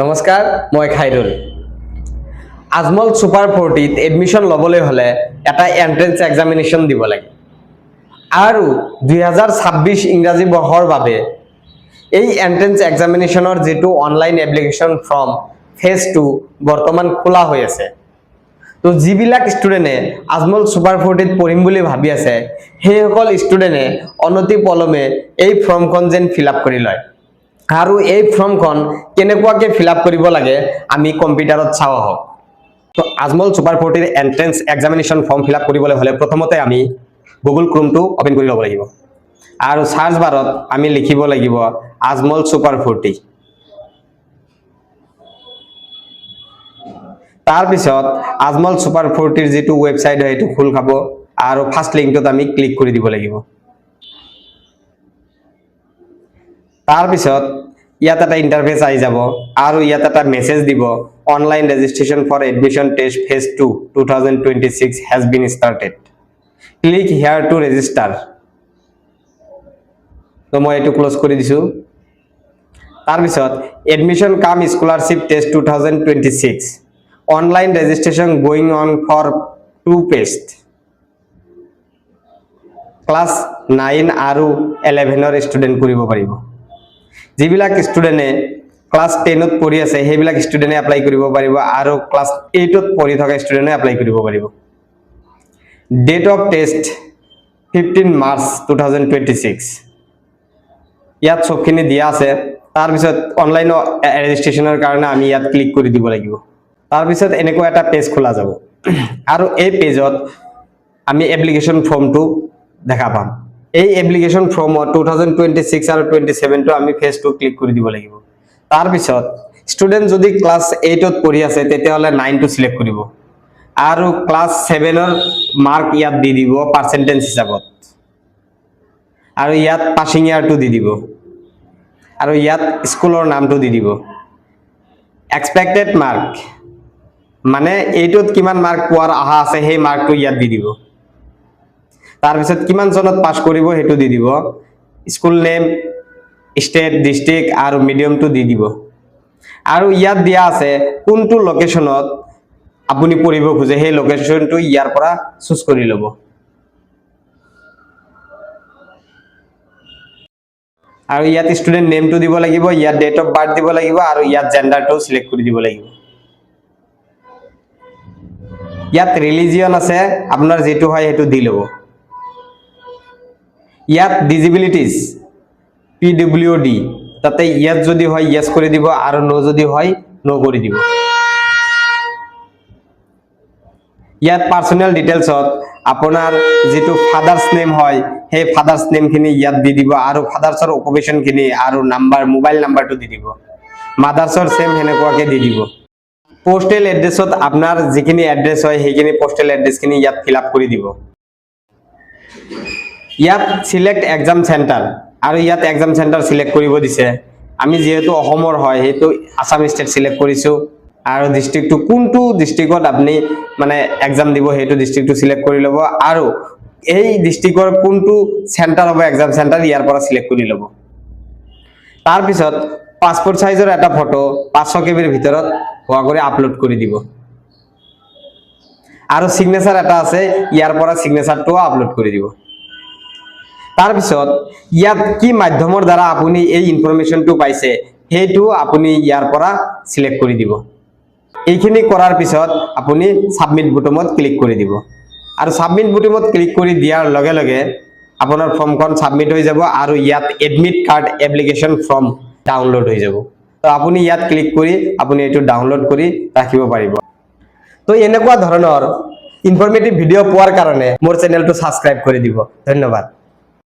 নমস্কাৰ, মই Khairul. Ajmal super 40ত admission ল'বলৈ হ'লে এটা এন্ট্ৰেন্স এক্সামিনেশ্যন দিব লাগে আৰু 2026 ইংৰাজী বৰ্ষৰ বাবে এই এন্ট্ৰেন্স এক্সামিনেশ্যনৰ যেটো অনলাইন এপ্লিকেশ্যন ফৰ্ম ফেজ 2 বৰ্তমান খোলা হৈ আছে। তো যিবিলাক ষ্টুডেন্টে আজমল সুপাৰ 40ত পঢ়িম বুলি ভাবি আছে সেই সকল ষ্টুডেন্টে অনতি পলমে এই ফৰ্মখন যেন ফিলআপ কৰি লয়। আৰু এই ফৰ্মখন কেনেকুৱাকে ফিলআপ কৰিব লাগে আমি কম্পিউটাৰত চাও আহক। তো আজমল সুপাৰ 40ৰ এন্ট্ৰেন্স এক্সামিনেশ্যন ফৰ্ম ফিলআপ কৰিবলৈ হ'লে প্ৰথমতে আমি গুগল ক্ৰোমটো ওপেন কৰি ল'ব লাগিব আৰু সাৰ্চ বাৰত আমি লিখিব লাগিব আজমল সুপাৰ 40। তাৰ পিছত আজমল সুপাৰ 40ৰ যেটো ওয়েবসাইট হয় এটো খোল খাব আৰু ফাৰ্স্ট লিংকটোত আমি ক্লিক কৰি দিব লাগিব। তাৰ পিছত ইয়াত এটা ইন্টাৰফেস আহি যাব আৰু ইয়াত এটা মেসেজ দিব online registration for admission test phase 2 2026 has been started, click here to register। তো মই এটো ক্লোজ কৰি দিছো। তাৰ পিছত admission cum scholarship test 2026 online registration going on for 2 পেষ্ট ক্লাস 9 আৰু 11 ৰ ষ্টুডেন্ট কৰিব পাৰিব। যিবিলাক ষ্টুডেন্টে ক্লাস 10 ত পঢ়ি আছে সেইবিলাক ষ্টুডেন্টে এপ্লাই কৰিব পাৰিব আৰু ক্লাস 8 ত পঢ়ি থকা ষ্টুডেন্টে এপ্লাই কৰিব পাৰিব। ডেট অফ টেষ্ট 15 মাৰ্চ 2026 ইয়াত সবখিনি দিয়া আছে। তাৰ পিছত অনলাইন ৰেজিষ্ট্ৰেচনৰ কাৰণে আমি ইয়াত ক্লিক কৰি দিব লাগিব। তাৰ পিছত এনেকুৱা এটা পেজ খোলা যাব আৰু এই পেজত আমি এপ্লিকেশন ফৰ্মটো দেখা পাম। এই এপ্লিকেশন ফৰ্মত 2026 আৰু 27 টো আমি ফেজ 2 ক্লিক কৰি দিব লাগিব। তাৰ পিছত ষ্টুডেন্ট যদি ক্লাস 8 ত পঢ়ি আছে তেতিয়াহলে 9 টো সিলেক্ট কৰিব আৰু ক্লাস 7 ৰ মাৰ্ক ইয়াত দি দিব পাৰ্সেন্টেজ হিচাপত আৰু ইয়াত পাছিং ইয়াৰটো দি দিব আৰু ইয়াত স্কুলৰ নামটো দি দিব। এক্সপেক্টেড মাৰ্ক মানে এইটোত কিমান মাৰ্ক পোৱাৰ আশা আছে সেই মাৰ্কটো ইয়াত দি দিব। তাৰ পিছত কিমান জনত পাস কৰিব হেতু দি দিব। স্কুল নেম, স্টেট, ডিস্ট্ৰিক্ট আৰু মিডিয়ামটো দি দিব আৰু ইয়াত দিয়া আছে কোনটো লোকেশনত আপুনি পঢ়িব খুজে সেই লোকেশনটো ইয়াৰ পৰা চুজ কৰি ল'ব। আৰু ইয়াত স্টুডেন্ট নেমটো দিব লাগিব, ইয়াত ডেট অফ বাৰ্থ দিব লাগিব আৰু ইয়াত জেন্ডাৰটো সিলেক্ট কৰি দিব লাগিব। ইয়াত ৰিলিজিয়ন আছে আপোনাৰ যেটো হয় হেতু দি ল'ব। ইয়াত ডিজিবিলিটিজ PWD তাতে ইয়াত যদি হয় ইয়েস কৰি দিব আৰু নো যদি হয় নো কৰি দিব। ইয়াত পাৰ্সোনাল ডিটেইলছত আপোনাৰ যেটো ফাদাৰ্স নেম হয় সেই ফাদাৰ্স নেম খিনি ইয়াত দি দিব আৰু ফাদাৰ্সৰ অকুপেশন খিনি আৰু নাম্বাৰ মোবাইল নাম্বাৰটো দি দিব। মাদাৰ্সৰ সেম হেনেকুৱাকে দি দিব। পোস্টেল এড্ৰেছত আপোনাৰ যিখিনি এড্ৰেছ হয় সেইখিনি পোস্টেল এড্ৰেছ খিনি ইয়াত ফিল আপ কৰি দিব। ইয়াত সিলেক্ট এক্সাম সেন্টাৰ আৰু ইয়াত এক্সাম সেন্টাৰ সিলেক্ট কৰিব দিছে। আমি যেহেতু অসমৰ হয় হেতু আসাম স্টেট সিলেক্ট কৰিছো আৰু ডিস্ট্ৰিক্টটো কোনটো ডিস্ট্ৰিক্টত আপনি মানে এক্সাম দিব হেতু ডিস্ট্ৰিক্টটো সিলেক্ট কৰি ল'ব আৰু এই ডিস্ট্ৰিক্টৰ কোনটো সেন্টাৰ হ'ব এক্সাম সেন্টাৰ ইয়াৰ পৰা সিলেক্ট কৰি ল'ব। তাৰ পিছত পাসপোৰ্ট সাইজৰ এটা ফটো 500 কেবিৰ ভিতৰত হোৱা কৰি আপলোড কৰি দিব আৰু সিগনেচাৰ এটা আছে ইয়াৰ পৰা সিগনেচাৰটো আপলোড কৰি দিব। তাৰ পিছত ইয়াত কি মাধ্যমৰ দ্বাৰা আপুনি এই ইনফৰমেশনটো পাইছে হেতু আপুনি ইয়াৰ পৰা সিলেক্ট কৰি দিব। এইখিনি কৰাৰ পিছত আপুনি সাবমিট বুটামত ক্লিক কৰি দিব আৰু সাবমিট বুটামত ক্লিক কৰি দিয়াৰ লগে লগে আপোনাৰ ফৰ্মখন সাবমিট হৈ যাব আৰু ইয়াত admit card application form download হৈ যাব। তো আপুনি ইয়াত ক্লিক কৰি আপুনি এটো ডাউনলোড কৰি ৰাখিব পাৰিব। তো এনেকুৱা ধৰণৰ ইনফৰমেটিভ ভিডিও পোৱাৰ কাৰণে মোৰ চেনেলটো সাবস্ক্ৰাইব কৰি দিব। ধন্যবাদ।